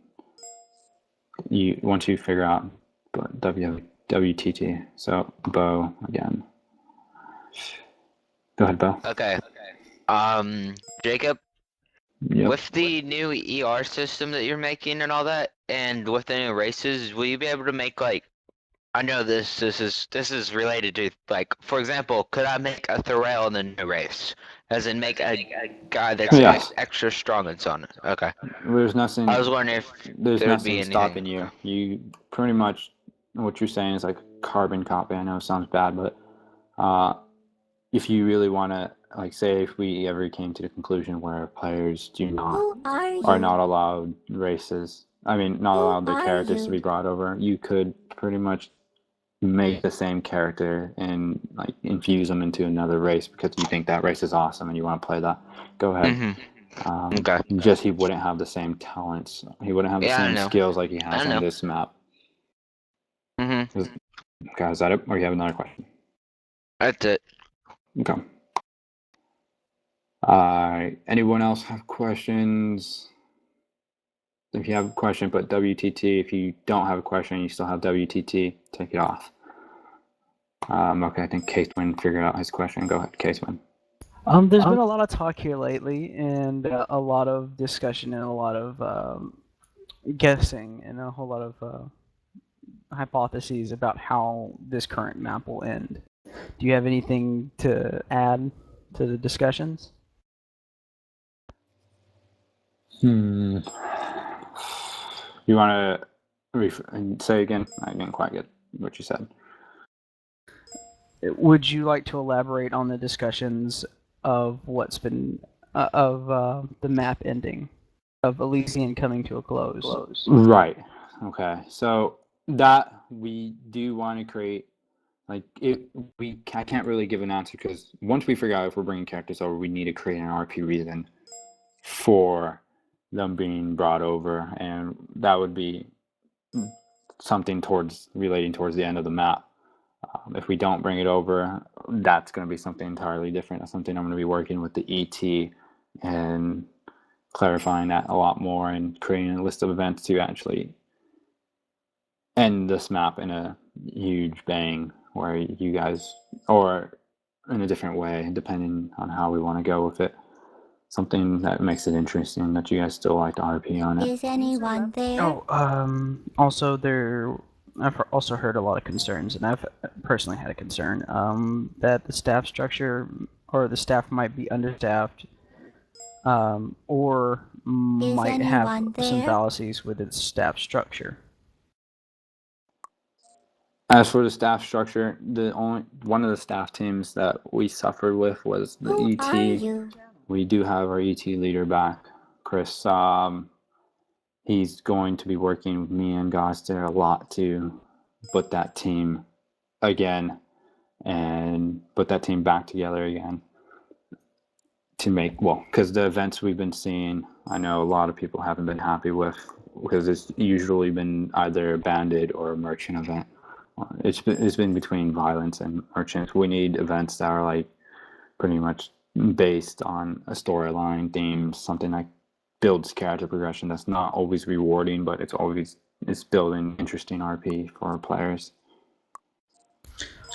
Once you figure out WTT, so Bo again. Go ahead, Bo.
Okay. Jacob,
Yep.
with the new ER system that you're making and all that, and with the new races, will you be able to make like? I know this is related to, like, for example, could I make a Thorel in the new race? As in make a guy that's
Yes.
extra strong and so on. Okay.
There's nothing.
I was wondering if
there's
there would
nothing
be anything.
stopping you. You pretty much what you're saying is like carbon copy. I know it sounds bad, but if you really want to, like, say if we ever came to the conclusion where players are not allowed races. I mean, not allowed their characters to be brought over. You could pretty much make the same character and like infuse them into another race because you think that race is awesome and you want to play that. Go ahead.
Okay.
Just he wouldn't have the same talents. He wouldn't have the
Yeah, I
same
know.
skills like he
I
has
know.
on this map.
Mm-hmm.
Okay, is that it? Or you have another question?
That's it.
Okay. Anyone else have questions? If you have a question, put WTT. If you don't have a question, you still have WTT, take it off. Okay, I think Casewin figured out his question. Go ahead, Casewin.
There's been a lot of talk here lately, and a lot of discussion, and a lot of guessing, and a whole lot of hypotheses about how this current map will end. Do you have anything to add to the discussions?
You want to say again? I didn't quite get what you said.
Would you like to elaborate on the discussions of what's been of the map ending, of Elysian coming to a close?
Right. Okay. So that we do want to create, like, I can't really give an answer because once we figure out if we're bringing characters over, we need to create an RP reason for them being brought over, and that would be something relating towards the end of the map. If we don't bring it over, that's going to be something entirely different. That's something I'm going to be working with the ET and clarifying that a lot more and creating a list of events to actually end this map in a huge bang where you guys, or in a different way, depending on how we want to go with it. Something that makes it interesting, that you guys still like to RP on it.
Is anyone there?
Also I've also heard a lot of concerns, and I've personally had a concern that the staff structure, or the staff might be understaffed, or might have some fallacies with its staff structure.
As for the staff structure, one of the staff teams that we suffered with was the ET. We do have our ET leader back, Chris. He's going to be working with me and Goster a lot to put that team again and put that team back together again to make, because the events we've been seeing, I know a lot of people haven't been happy with, because it's usually been either a bandit or a merchant event. It's been between violence and merchants. We need events that are like pretty much based on a storyline theme, something that builds character progression. That's not always rewarding, but it's building interesting RP for our players.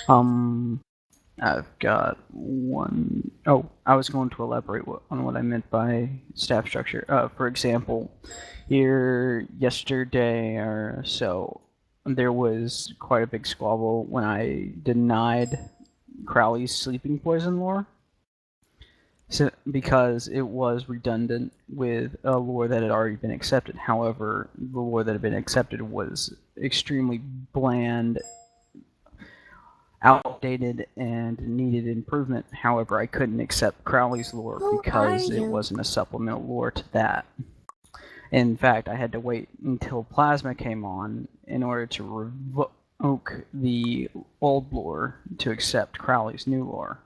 I've got one. Oh, I was going to elaborate on what I meant by staff structure. For example, here yesterday or so, there was quite a big squabble when I denied Crowley's sleeping poison lore. because it was redundant with a lore that had already been accepted. However, the lore that had been accepted was extremely bland, outdated, and needed improvement. However, I couldn't accept Crowley's lore because it wasn't a supplemental lore to that. In fact, I had to wait until Plasma came on in order to revoke the old lore to accept Crowley's new lore.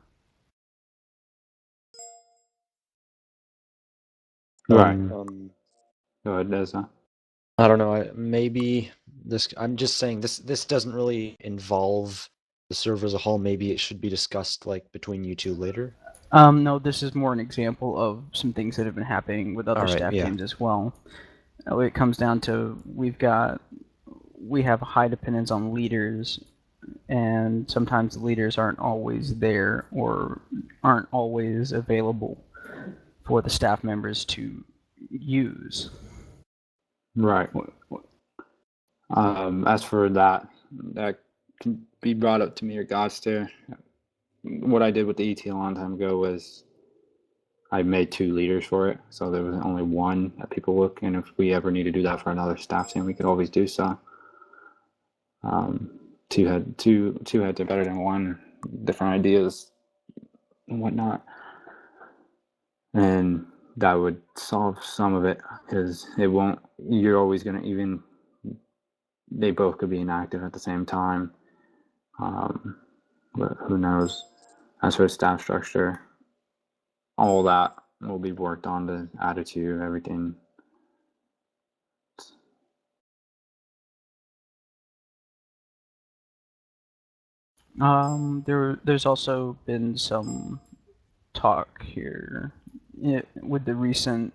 Right. Go ahead, Deza.
I don't know. Maybe this. I'm just saying this. This doesn't really involve the server as a whole. Maybe it should be discussed like between you two later.
No, this is more an example of some things that have been happening with other staff teams as well. It comes down to we have a high dependence on leaders, and sometimes the leaders aren't always there or aren't always available for the staff members to use.
Right. As for that can be brought up to me or Godster. What I did with the ET a long time ago was I made 2 leaders for it, so there was only one that people look, and if we ever need to do that for another staff team, we could always do so. 2 heads are better than 1. Different ideas and whatnot, and that would solve some of it because it won't. You're always gonna they both could be inactive at the same time, but who knows? As for staff structure, all that will be worked on, the attitude, everything.
There's also been some talk here with the recent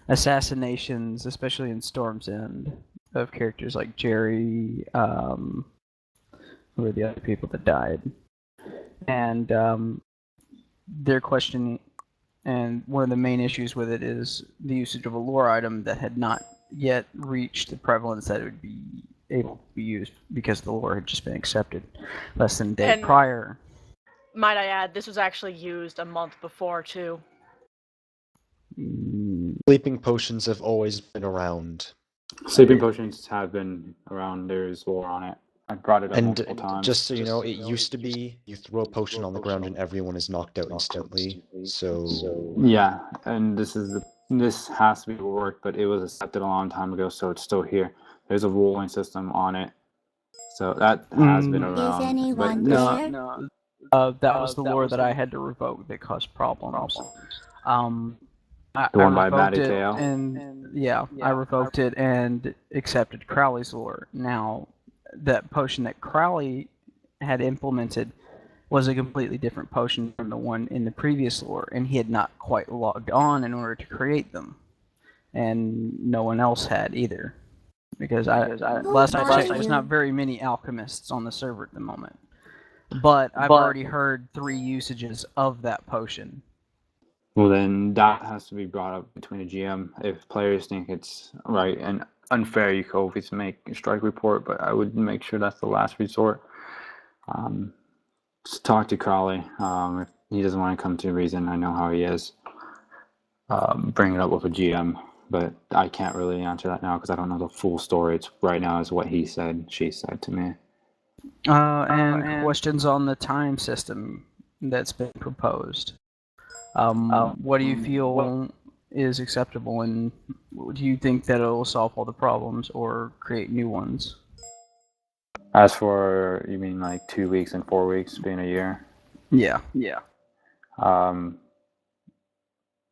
assassinations, especially in Storm's End, of characters like Jerry, who are the other people that died, and their question, and one of the main issues with it is the usage of a lore item that had not yet reached the prevalence that it would be able to be used because the lore had just been accepted less than a day prior.
Might I add, this was actually used a month before, too.
Sleeping potions have always been around.
Sleeping potions have been around. There's lore on it. I brought it up multiple times.
Just so you know, it used to be you throw a potion on the ground and everyone is knocked out instantly. So
yeah, and this has to be worked, but it was accepted a long time ago, so it's still here. There's a ruling system on it, so that has been around.
Is anyone
but
there?
No. That was the lore that I had to revoke that caused problems. I
The one by
revoked
Matty
it,
Tail?
and I revoked it and accepted Crowley's lore. Now, that potion that Crowley had implemented was a completely different potion from the one in the previous lore, and he had not quite logged on in order to create them, and no one else had either. Because last I checked, there's not very many alchemists on the server at the moment. But I've already heard 3 usages of that potion.
Well, then that has to be brought up between the GM. If players think it's right and unfair, you can always make a strike report, but I would make sure that's the last resort. Just talk to Crowley. If he doesn't want to come to reason, I know how he is. Bring it up with a GM, but I can't really answer that now because I don't know the full story. It's right now is what he said, she said to me.
And questions on the time system that's been proposed. What do you feel is acceptable, and do you think that it'll solve all the problems or create new ones?
As for, you mean like 2 weeks and 4 weeks being a year?
Yeah.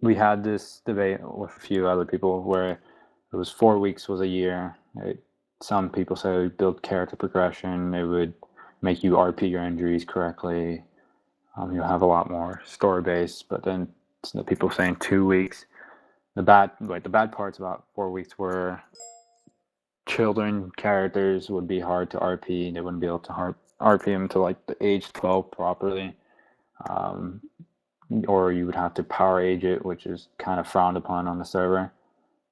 We had this debate with a few other people where it was 4 weeks was a year. Some people say it would build character progression. It would make you RP your injuries correctly. You'll have a lot more story based, but then the people saying 2 weeks. The bad parts about 4 weeks were children characters would be hard to RP. They wouldn't be able to RP them to like the age 12 properly, or you would have to power age it, which is kind of frowned upon on the server.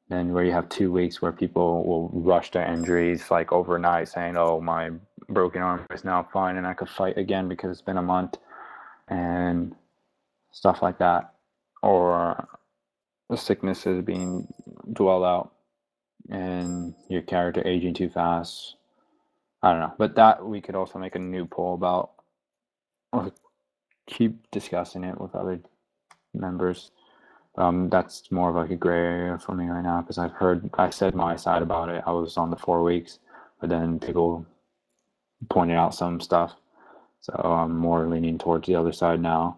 Then where you have 2 weeks where people will rush their injuries like overnight, saying, "Oh, my broken arm is now fine and I could fight again because it's been a month," and stuff like that. or the sickness is being dwelled out and your character aging too fast. I don't know, but that we could also make a new poll about, or keep discussing it with other members. That's more of like a gray area for me right now because I said my side about it. I was on the 4 weeks, but then people pointed out some stuff, so I'm more leaning towards the other side now.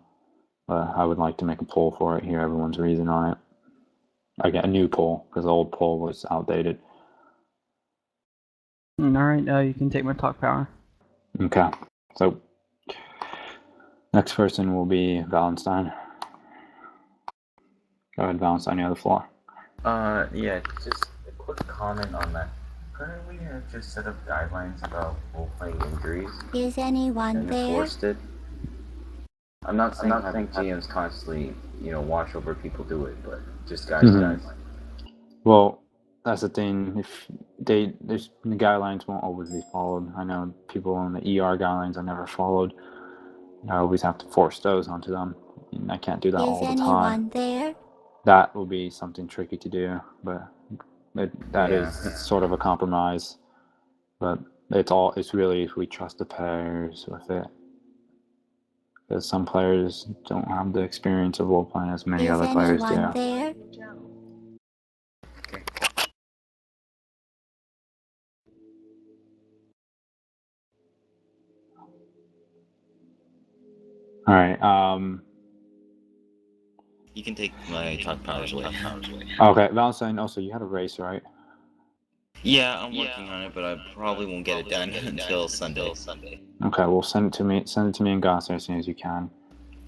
But I would like to make a poll for it, hear everyone's reason on it. I get a new poll because the old poll was outdated.
All right, you can take my talk power.
Okay, so next person will be Valenstein. Go ahead, Valenstein, you have the floor.
Yeah, just a quick comment on that. Couldn't we have just set up guidelines about role-playing injuries
Is anyone
and
there?
enforced it? I'm not saying having GMs constantly, watch over people do it, but just guidelines.
Well, that's the thing. If the guidelines won't always be followed. I know people on the ER guidelines are never followed. I always have to force those onto them, and I can't do that all the time.
Anyone there?
That will be something tricky to do, but it's sort of a compromise. But it's really if we trust the players with it. Because some players don't have the experience of role playing as many other players do.
There?
All right.
You can take my talk powers away.
Okay, Valentine. Also, you had a race, right?
Yeah, I'm working on it, but I probably won't get it done until Sunday.
Okay, well send it to me. Send it to me and Goss as soon as you can.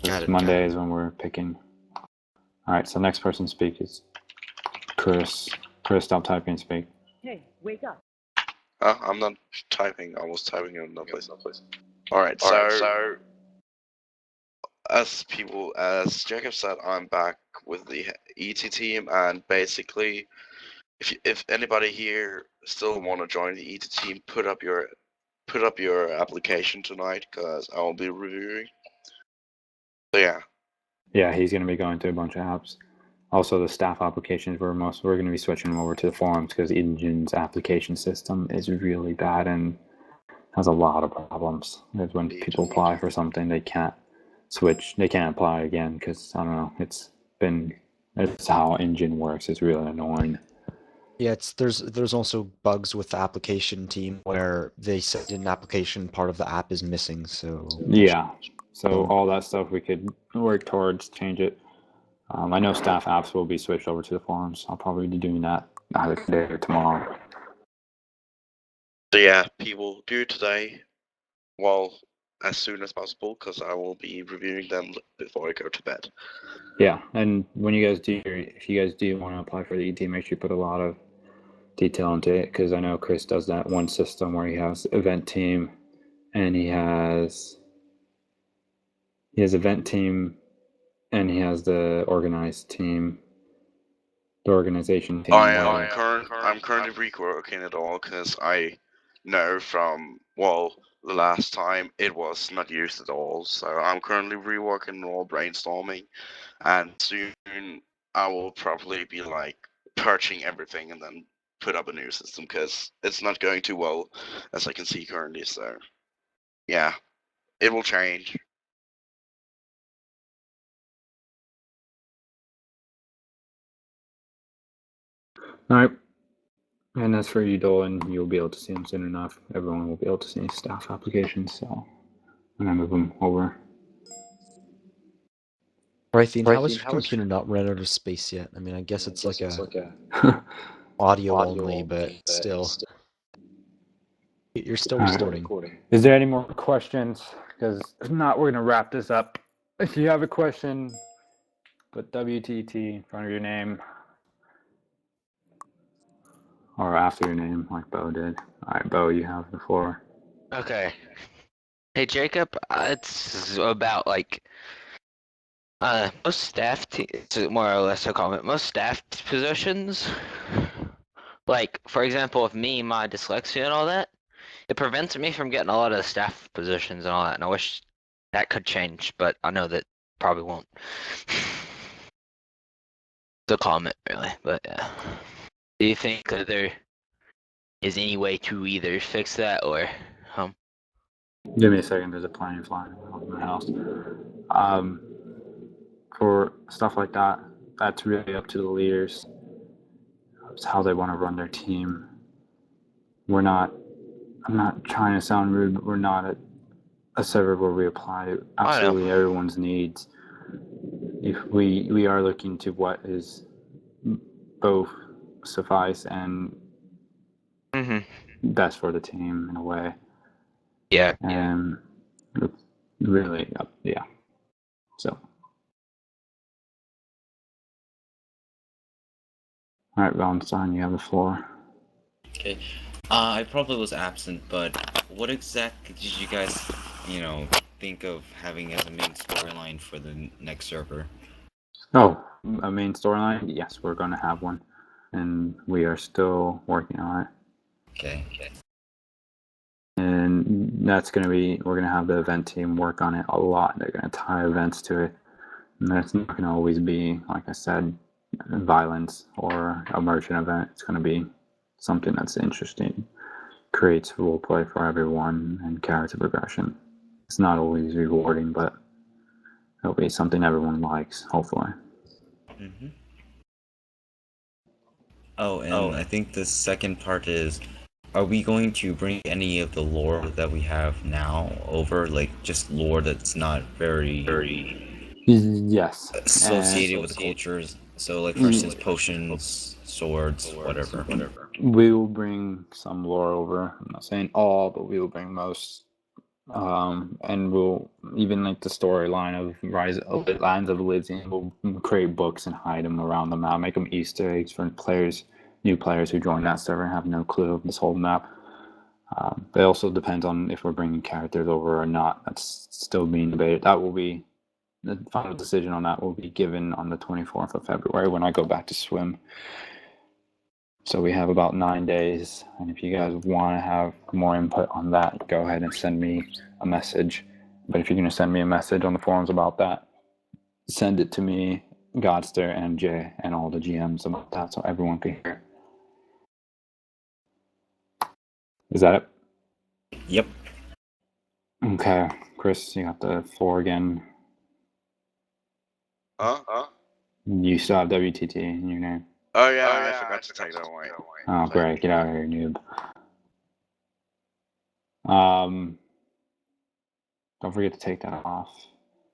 Because Monday is when we're picking. All right. So next person to speak is Chris. Chris, stop typing and speak.
Hey, wake up.
I'm not typing. I was typing in another place. Alright, so as Jacob said, I'm back with the ET team, and basically, if anybody here still want to join the ET team, put up your application tonight, because I will be reviewing. So yeah.
Yeah, he's going to be going through a bunch of apps. Also, the staff applications we're going to be switching them over to the forums because Engine's application system is really bad and has a lot of problems. Because when people apply for something, they can't switch. They can't apply again because I don't know. It's how Engine works. It's really annoying.
Yeah, there's also bugs with the application team where they send in an application, part of the app is missing. So
yeah, so all that stuff we could work towards change it. I know staff apps will be switched over to the forums. I'll probably be doing that either today or tomorrow.
So yeah, people do it today, as soon as possible, because I will be reviewing them before I go to bed.
Yeah, and when you guys if you guys do want to apply for the ET, make sure you put a lot of detail into it, because I know Chris does that one system where he has event team, and he has event team, and he has the organized team, the organization team.
I'm currently reworking it all because I know from the last time it was not used at all. So I'm currently reworking all, brainstorming, and soon I will probably be like purging everything and then put up a new system because it's not going too well as I can see currently. So yeah, it will change.
All right. And as for you, Dolan, you'll be able to see them soon enough. Everyone will be able to see staff applications, so I'm going to move them over.
Rythene, how is your computer not run out of space yet? I mean, I guess it's like a audio only, but still. You're still recording.
Is there any more questions? Because if not, we're going to wrap this up. If you have a question, put WTT in front of your name. Or after your name, like Bo did. Alright, Bo, you have the floor.
Okay. Hey, Jacob, it's about, most staff, more or less a comment, most staff positions, for example, with me, my dyslexia and all that, it prevents me from getting a lot of staff positions and all that, and I wish that could change, but I know that probably won't. a comment really, but yeah. Do you think that there is any way to either fix that or
Give me a second. There's a plane flying over my house. For stuff like that, that's really up to the leaders. It's how they want to run their team. I'm not trying to sound rude, but we're not a server where we apply to absolutely everyone's needs. If we are looking to what is both suffice and best for the team in a way.
Yeah.
And really, yeah. So. All right, Valentine, you have the floor.
Okay. I probably was absent, but what exactly did you guys, think of having as a main storyline for the next server?
Oh, a main storyline? Yes, we're going to have one, and we are still working on it.
Okay.
And that's going to be, we're going to have the event team work on it a lot. They're going to tie events to it. And that's not going to always be, like I said, violence or a merchant event. It's going to be something that's interesting, creates roleplay for everyone and character progression. It's not always rewarding, but it'll be something everyone likes, hopefully.
Mm-hmm. Oh, and I think the second part is, are we going to bring any of the lore that we have now over, like just lore that's not very
yes
associated with the cultures? So, like, for instance, potions, swords, whatever.
We will bring some lore over. I'm not saying all, but we will bring most. And we'll even like the storyline of Lands of Elysium. We'll create books and hide them around the map, make them Easter eggs for new players who join that server and have no clue of this whole map. It also depends on if we're bringing characters over or not. That's still being debated. That will be the final decision on that will be given on the 24th of February when I go back to swim. So we have about 9 days, and if you guys want to have more input on that, go ahead and send me a message. But if you're going to send me a message on the forums about that, send it to me, Godster, and Jay, and all the GMs about that so everyone can hear. Is that it?
Yep.
Okay, Chris, you got the floor again. You still have WTT in your name.
Oh yeah, I forgot to take that away.
Oh, great. Get out of here, noob. Don't forget to take that off.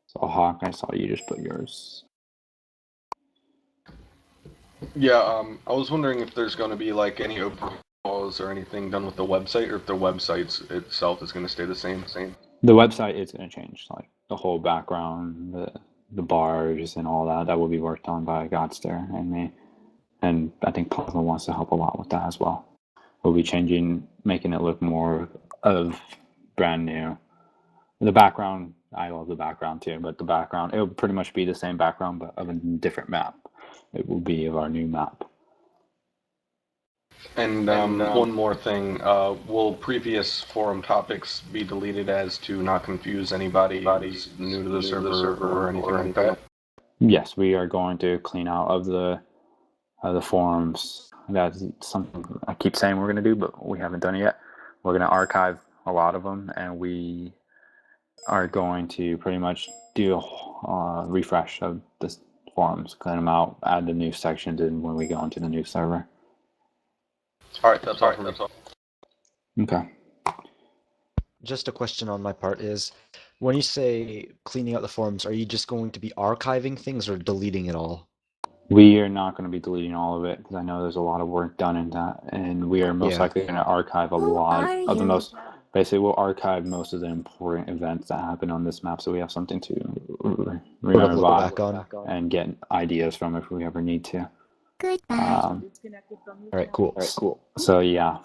So, Hawk, I saw you just put yours.
Yeah, I was wondering if there's going to be like any open calls or anything done with the website, or if the website itself is going to stay the same.
The website is going to change, like the whole background, the bars, and all that. That will be worked on by Godster and me. And I think Plasma wants to help a lot with that as well. We'll be changing, making it look more of brand new. The background, I love the background too, but the background, it'll pretty much be the same background, but of a different map. It will be of our new map.
And one more thing, will previous forum topics be deleted as to not confuse anybody who's new to the server or anything like that?
Yes, we are going to clean out of the forums. That's something I keep saying we're going to do, but we haven't done it yet. We're going to archive a lot of them, and we are going to pretty much do a refresh of the forums, clean them out, add the new sections in when we go into the new server.
All right, that's all.
Okay.
Just a question on my part is, when you say cleaning out the forums, are you just going to be archiving things or deleting it all?
We are not going to be deleting all of it because I know there's a lot of work done in that, and we are most likely going to archive a lot of the most. Basically, we'll archive most of the important events that happen on this map, so we have something to remember back on and get ideas from if we ever need to. All
right, cool.
So yeah,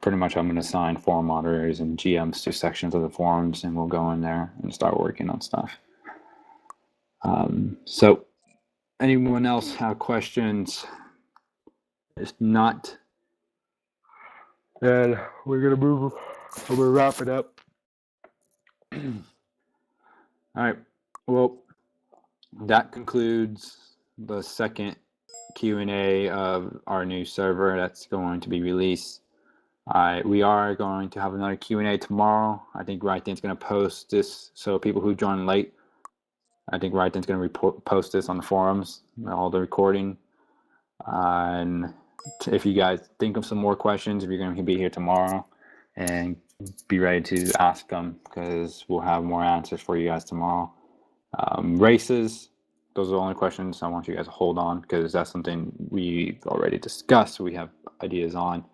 pretty much I'm going to assign forum moderators and GMs to sections of the forums, and we'll go in there and start working on stuff. So anyone else have questions? If not, then we're going to move. We're going to wrap it up. All right. Well, that concludes the second Q&A of our new server that's going to be released. We are going to have another Q&A tomorrow. I think Raiten's going to post this, so people who join late, I think Raiten's going to post this on the forums, all the recording. And if you guys think of some more questions, if you're going to be here tomorrow, and be ready to ask them, because we'll have more answers for you guys tomorrow. Races, those are the only questions I want you guys to hold on, because that's something we've already discussed, we have ideas on.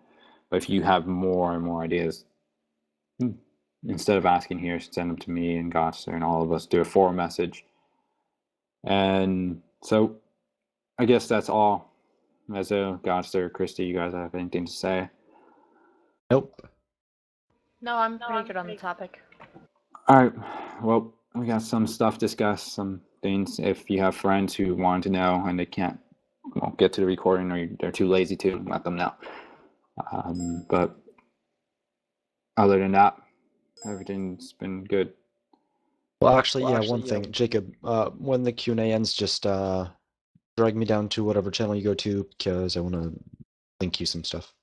But if you have more and more ideas, instead of asking here, send them to me and Gotster and all of us. Do a forum message. And so I guess that's all. Mezzo, Gotster, Christy, you guys have anything to say?
Nope.
No, I'm pretty good on the topic.
All right. Well, we got some stuff to discuss, some things. If you have friends who want to know and they can't get to the recording, or they're too lazy to, let them know. But other than that, everything's been good.
Well, actually, yeah, one thing, Jacob, when the Q&A ends, just drag me down to whatever channel you go to, because I want to link you some stuff.